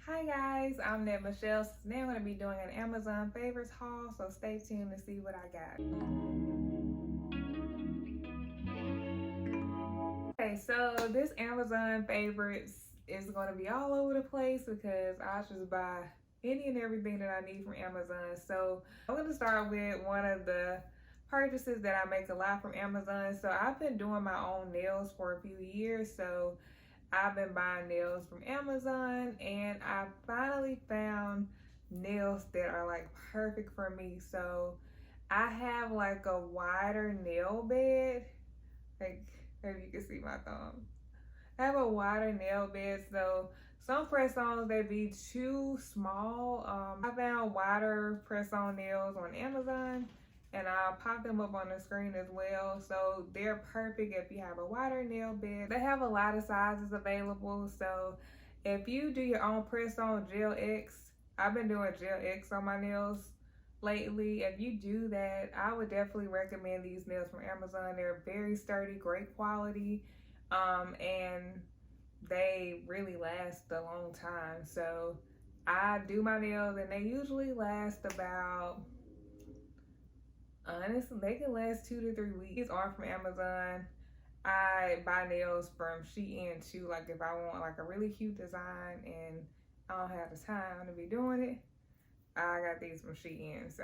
Hi guys, I'm Net Michelle. So today I'm going to be doing an Amazon favorites haul, so stay tuned to see what I got. Okay, so this Amazon favorites is going to be all over the place because I just buy any and everything that I need from Amazon. So I'm going to start with one of the purchases that I make a lot from Amazon. So I've been doing my own nails for a few years, so I've been buying nails from Amazon, and I finally found nails that are like perfect for me. So I have like a wider nail bed, like maybe you can see my thumb. I have a wider nail bed, so some press-ons they be too small. I found wider press-on nails on Amazon, and I'll pop them up on the screen as well. So they're perfect if you have a wider nail bed. They have a lot of sizes available, so if you do your own press-on gel X, I've been doing gel X on my nails lately. If you do that, I would definitely recommend these nails from Amazon. They're very sturdy, great quality, and they really last a long time. So I do my nails and they usually last about, honestly, they can last 2 to 3 weeks. These are from Amazon. I buy nails from Shein too, like if I want like a really cute design and I don't have the time to be doing it, I got these from Shein. So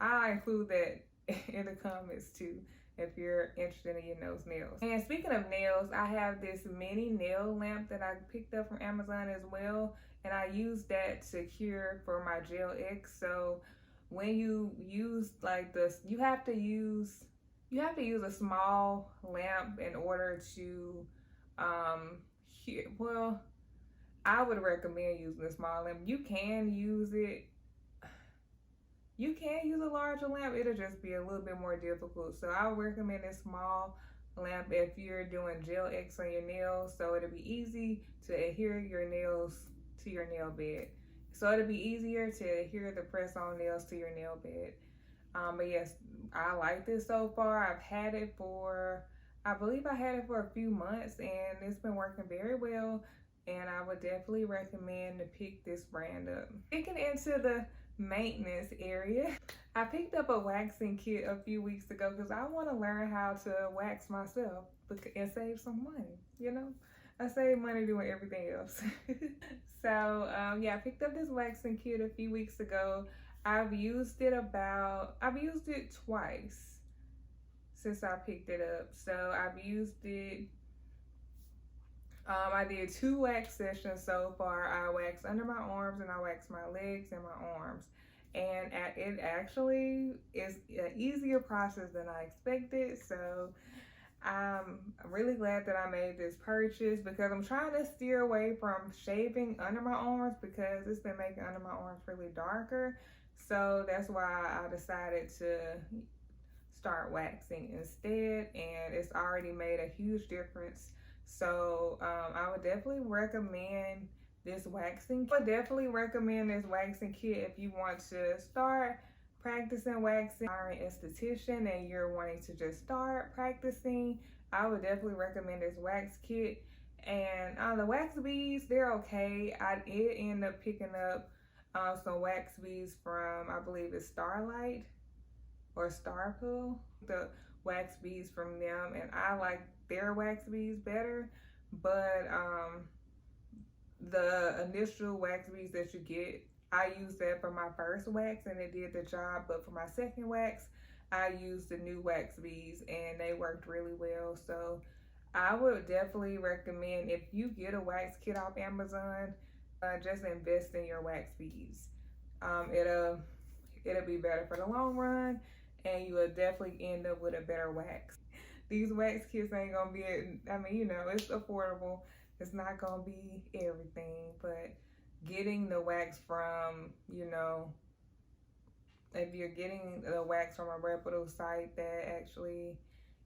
I'll include that in the comments too if you're interested in your nose nails. And speaking of nails, I have this mini nail lamp that I picked up from Amazon as well, and I use that to cure for my gel X. So when you use like this, you have to use a small lamp in order to cure. Well, I would recommend using a small lamp. You can use a larger lamp, it'll just be a little bit more difficult. So I would recommend a small lamp if you're doing gel X on your nails, so it'll be easy to adhere your nails to your nail bed. So it'll be easier to adhere the press-on nails to your nail bed. But yes, I like this so far. I've had it for, I believe I had it for a few months, and it's been working very well. And I would definitely recommend to pick this brand up. Getting into the maintenance area, I picked up a waxing kit a few weeks ago because I want to learn how to wax myself and save some money. You know, I save money doing everything else. So yeah, I picked up this waxing kit a few weeks ago. I've used it twice since I picked it up. So I've used it, I did 2 wax sessions so far. I waxed under my arms and I waxed my legs and my arms. And it actually is an easier process than I expected. So I'm really glad that I made this purchase because I'm trying to steer away from shaving under my arms because it's been making under my arms really darker. So that's why I decided to start waxing instead, and it's already made a huge difference. So I would definitely recommend this waxing. I would definitely recommend this waxing kit if you want to start practicing waxing. You're an esthetician and you're wanting to just start practicing, I would definitely recommend this wax kit. And the wax beads, they're okay. I did end up picking up some wax beads from, I believe it's Starlight or Starpool, the wax beads from them, and I like their wax beads better. But the initial wax beads that you get, I used that for my first wax and it did the job, but for my second wax I used the new wax beads and they worked really well. So I would definitely recommend, if you get a wax kit off Amazon, just invest in your wax beads. It'll be better for the long run, and you will definitely end up with a better wax. These wax kits ain't gonna be, I mean, you know, it's affordable. It's not gonna be everything, but getting the wax from, you know, if you're getting the wax from a reputable site that actually,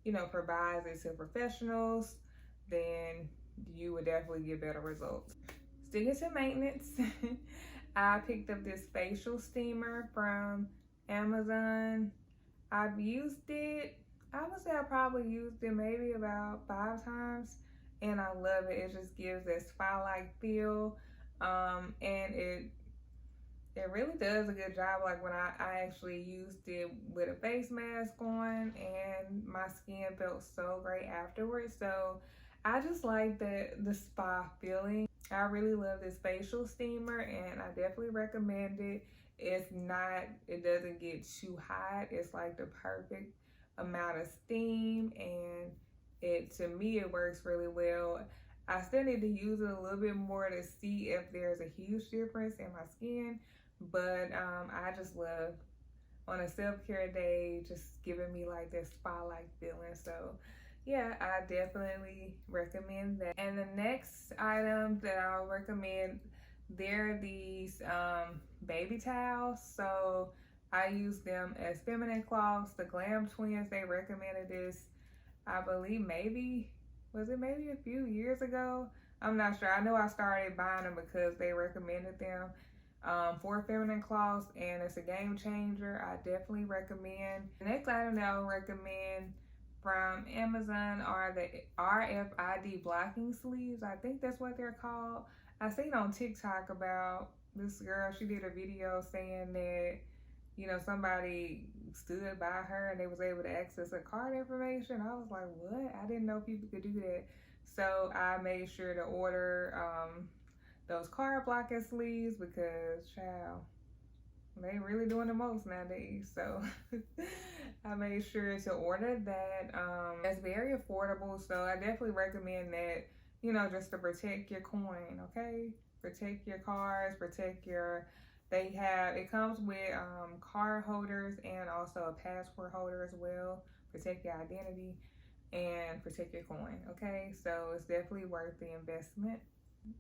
you know, provides it to professionals, then you would definitely get better results. Sticking to maintenance, I picked up this facial steamer from Amazon. I've used it, I would say I probably used it maybe about 5 times, and I love it. It just gives that spa-like feel. And it really does a good job. Like when I actually used it with a face mask on, and my skin felt so great afterwards. So I just like the spa feeling. I really love this facial steamer, and I definitely recommend it. It doesn't get too hot. It's like the perfect amount of steam, and to me, it works really well. I still need to use it a little bit more to see if there's a huge difference in my skin, but I just love on a self-care day just giving me like this spa-like feeling. So yeah, I definitely recommend that. And the next item that I'll recommend, they're these baby towels. So I use them as feminine cloths. The Glam Twins, they recommended this, I believe maybe a few years ago. I'm not sure. I know I started buying them because they recommended them for feminine cloths, and it's a game changer. I definitely recommend. The next item that I'll recommend from Amazon are the RFID blocking sleeves. I think that's what they're called. I seen on TikTok about this girl. She did a video saying that, you know, somebody stood by her and they was able to access her card information. I was like, what? I didn't know people could do that. So I made sure to order those card blocking sleeves because, child, they really doing the most nowadays. So I made sure to order that. It's very affordable, so I definitely recommend that, you know, just to protect your coin, okay? Protect your cards, protect your, it comes with card holders and also a passport holder as well. Protect your identity and protect your coin, okay? So it's definitely worth the investment.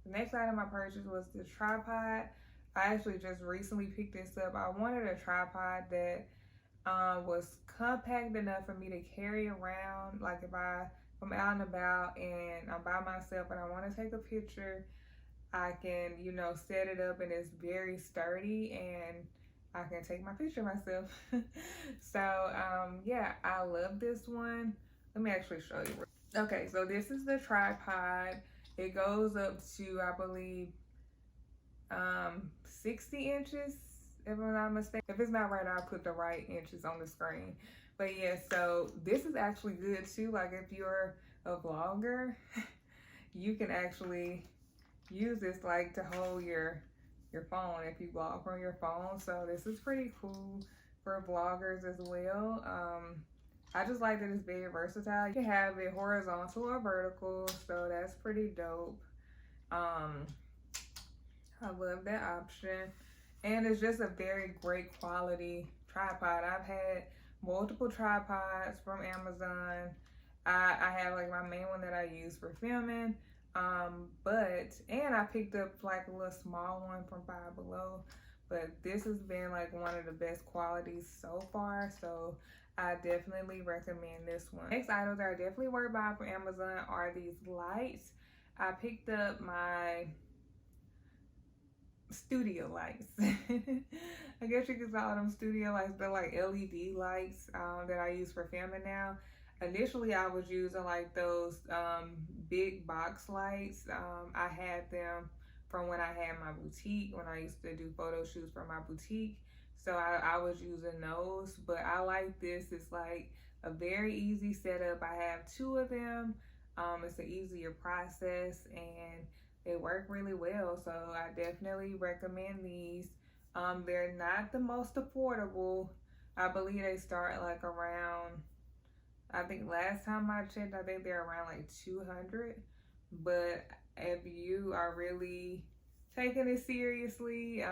The next item I purchased was the tripod. I actually just recently picked this up. I wanted a tripod that was compact enough for me to carry around. Like if I'm out and about and I'm by myself and I want to take a picture, I can, you know, set it up and it's very sturdy and I can take my picture myself. So yeah, I love this one. Let me actually show you. Okay, so this is the tripod. It goes up to, I believe, 60 inches, if I'm not mistaken. If it's not right, I'll put the right inches on the screen. But yeah, so this is actually good too. Like if you're a vlogger, you can actually use this like to hold your phone if you vlog from your phone. So this is pretty cool for vloggers as well. I just like that it's very versatile. You can have it horizontal or vertical, so that's pretty dope. I love that option. And it's just a very great quality tripod. I've had multiple tripods from Amazon. I have like my main one that I use for filming. And I picked up like a little small one from Five Below. But this has been like one of the best qualities so far. So I definitely recommend this one. Next items that are definitely worth buying from Amazon are these lights. I picked up my studio lights. I guess you could call them studio lights. They're like LED lights that I use for filming now. Initially, I was using like those big box lights. I had them from when I had my boutique, when I used to do photo shoots for my boutique. So I was using those, but I like this. It's like a very easy setup. I have two of them. It's an easier process and they work really well. So I definitely recommend these. They're not the most affordable. I believe they start like around, I think last time I checked, I think they're around like 200. But if you are really taking it seriously,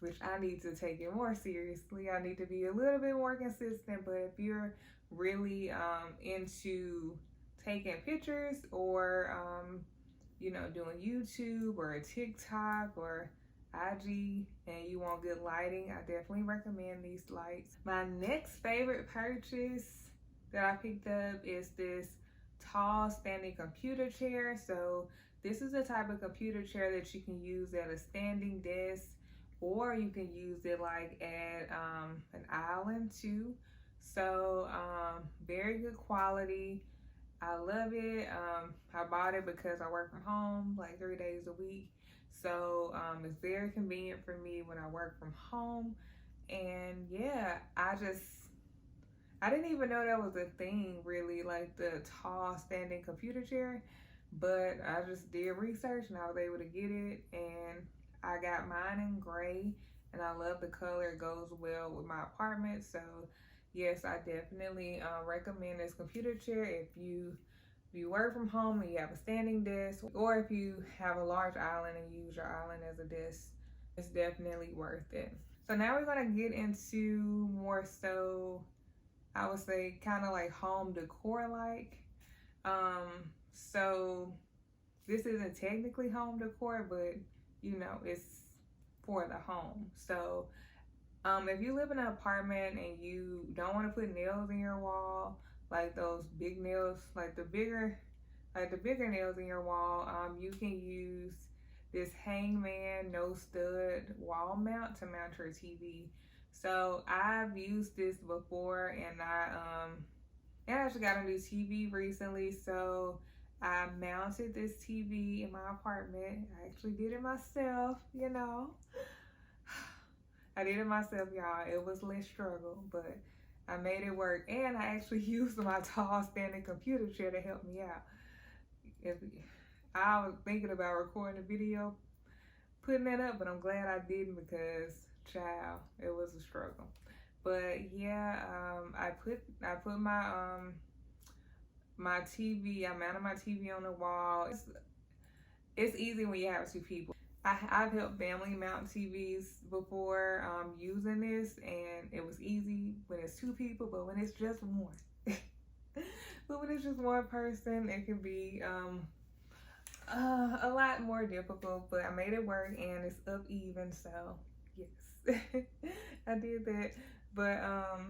which I need to take it more seriously, I need to be a little bit more consistent. But if you're really into taking pictures or you know, doing YouTube or a TikTok or IG and you want good lighting, I definitely recommend these lights. My next favorite purchase that I picked up is this tall standing computer chair. So this is the type of computer chair that you can use at a standing desk, or you can use it like at an island too. So very good quality. I love it. I bought it because I work from home like 3 days a week. So it's very convenient for me when I work from home. And yeah, I didn't even know that was a thing really, like the tall standing computer chair. But I just did research and I was able to get it, and I got mine in gray, and I love the color. It goes well with my apartment. So yes, I definitely recommend this computer chair if you work from home and you have a standing desk, or if you have a large island and use your island as a desk. It's definitely worth it. So now we're gonna get into more so, I would say, kind of like home decor like. So this isn't technically home decor, but you know, it's for the home. So if you live in an apartment and you don't want to put nails in your wall, like those big nails, like the bigger nails in your wall, you can use this Hangman no stud wall mount to mount your TV. So I've used this before, and I actually got a new TV recently, so I mounted this TV in my apartment. I actually did it myself, you know. I did it myself, y'all. It was less struggle, but I made it work. And I actually used my tall standing computer chair to help me out. If I was thinking about recording a video, putting that up, but I'm glad I didn't, because child, it was a struggle. But yeah, I put my TV, I mounted my TV on the wall. It's easy when you have two people. I've helped family mount TVs before using this, and it was easy when it's two people, but when it's just one, but when it's just one person, it can be a lot more difficult. But I made it work, and it's up even, so yes, I did that. But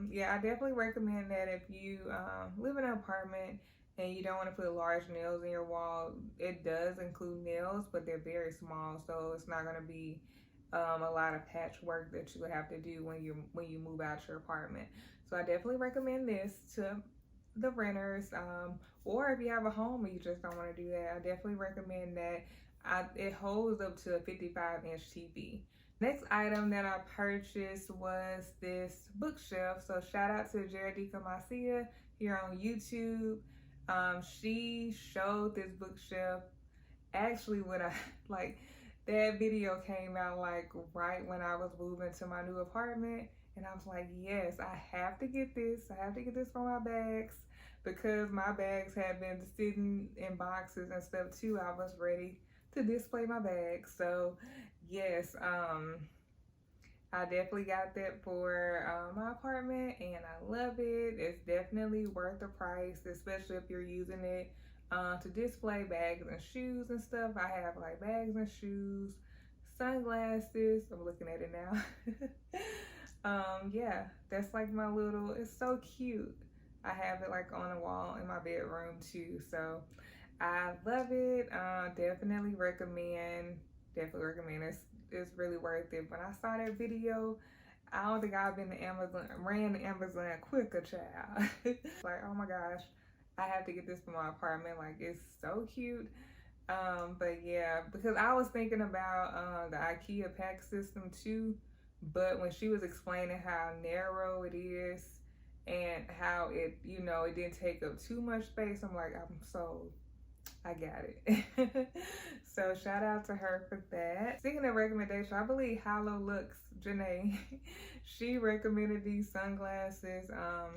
yeah, I definitely recommend that if you live in an apartment and you don't want to put large nails in your wall. It does include nails, but they're very small, so it's not going to be a lot of patchwork that you would have to do when you move out your apartment. So I definitely recommend this to the renters, or if you have a home and you just don't want to do that, I definitely recommend that. It holds up to a 55-inch TV. Next item that I purchased was this bookshelf. So shout out to Jaredika Macia here on YouTube. She showed this bookshelf actually when I like that video came out like right when I was moving to my new apartment, and I was like, yes, I have to get this. I have to get this for my bags, because my bags had been sitting in boxes and stuff too. I was ready to display my bags. So yes, I definitely got that for my apartment, and I love it. It's definitely worth the price, especially if you're using it to display bags and shoes and stuff. I have like bags and shoes, sunglasses. I'm looking at it now. Yeah, that's like my little, it's so cute. I have it like on the wall in my bedroom too. So I love it. Definitely recommend. Definitely recommend it. It's really worth it. When I saw that video, I don't think I've been to Amazon, ran to Amazon quicker, child. Like, oh my gosh, I have to get this for my apartment. Like, it's so cute. But yeah, because I was thinking about the IKEA pack system too, but when she was explaining how narrow it is and how it, you know, it didn't take up too much space, I'm like, I'm sold. I got it. So shout out to her for that. Speaking of recommendation, I believe Hollow Looks, Janae, she recommended these sunglasses. I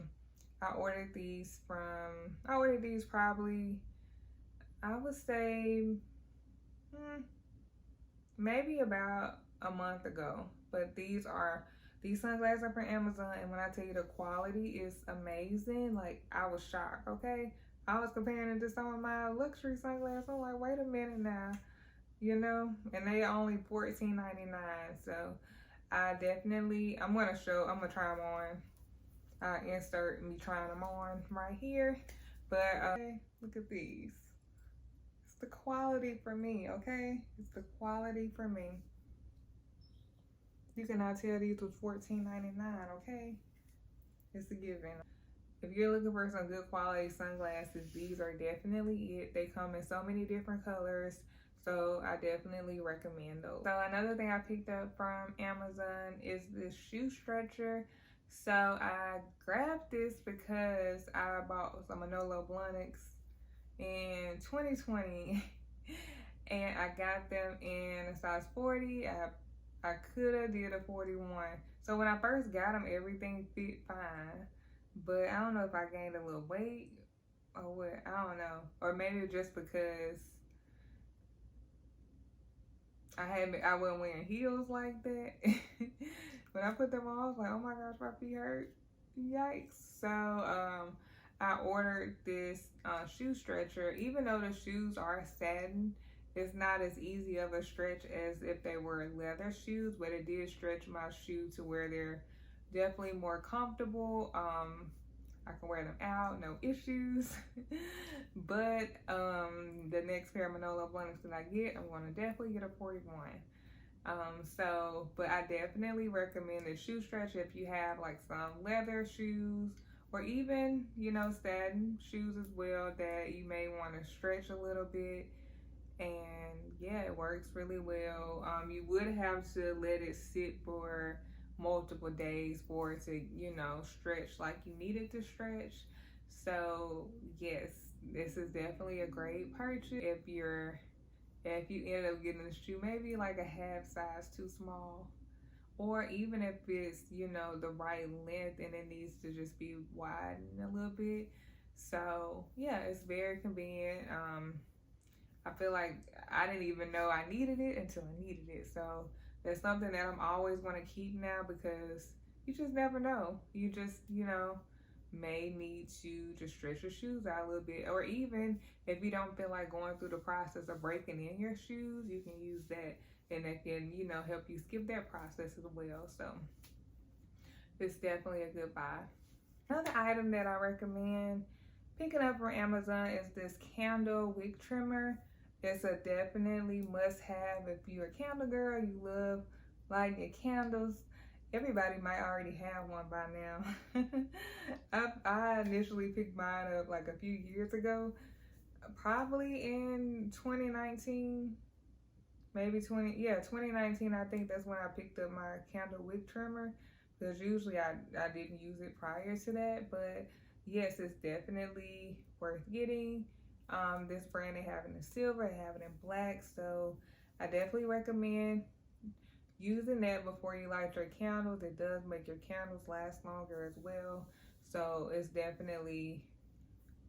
ordered these probably, I would say, maybe about a month ago. But these sunglasses are from Amazon, and when I tell you the quality is amazing, like I was shocked, okay? I was comparing it to some of my luxury sunglasses. I'm like, wait a minute now, you know? And they are only $14.99. So I'm gonna try them on. I'll insert me trying them on right here. But look at these. It's the quality for me, okay? It's the quality for me. You cannot tell these was $14.99, okay? It's a given. If you're looking for some good quality sunglasses, these are definitely it. They come in so many different colors. So I definitely recommend those. So another thing I picked up from Amazon is this shoe stretcher. So I grabbed this because I bought some Manolo Blahniks in 2020 and I got them in a size 40. I could have did a 41. So when I first got them, everything fit fine. But I don't know if I gained a little weight or what. I don't know. Or maybe just because I wasn't wearing heels like that. When I put them on, I was like, oh my gosh, my feet hurt. Yikes. So I ordered this shoe stretcher. Even though the shoes are satin, it's not as easy of a stretch as if they were leather shoes, but it did stretch my shoe to where they're definitely more comfortable. I can wear them out, no issues. But the next pair of Manolo Blahniks that I get, I'm gonna definitely get a 41. But I definitely recommend the shoe stretch if you have like some leather shoes or even, you know, satin shoes as well that you may want to stretch a little bit. And yeah, it works really well. You would have to let it sit for multiple days for it to, you know, stretch like you need it to stretch. So yes, this is definitely a great purchase if you end up getting a shoe maybe like a half size too small, or even if it's, you know, the right length and it needs to just be widened a little bit. So yeah, it's very convenient. I feel like I didn't even know I needed it until I needed it. So that's something that I'm always going to keep now, because you just never know. You just, you know, may need to just stretch your shoes out a little bit. Or even if you don't feel like going through the process of breaking in your shoes, you can use that, and that can, you know, help you skip that process as well. So it's definitely a good buy. Another item that I recommend picking up from Amazon is this candle wig trimmer. It's a definitely must have if you're a candle girl, you love lighting your candles. Everybody might already have one by now. I initially picked mine up like a few years ago, probably in 2019, maybe 2019. I think that's when I picked up my candle wig trimmer, because usually I didn't use it prior to that. But yes, it's definitely worth getting. This brand, they have it in silver, they have it in black, so I definitely recommend using that before you light your candles. It does make your candles last longer as well, so it's definitely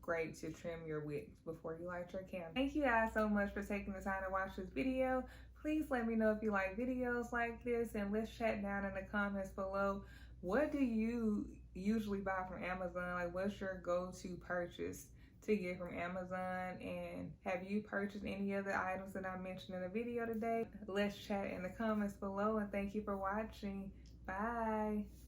great to trim your wigs before you light your candle. Thank you guys so much for taking the time to watch this video. Please let me know if you like videos like this, and let's chat down in the comments below. What do you usually buy from Amazon? Like, what's your go-to purchase to get from Amazon? And have you purchased any of the items that I mentioned in the video today? Let's chat in the comments below, and thank you for watching. Bye.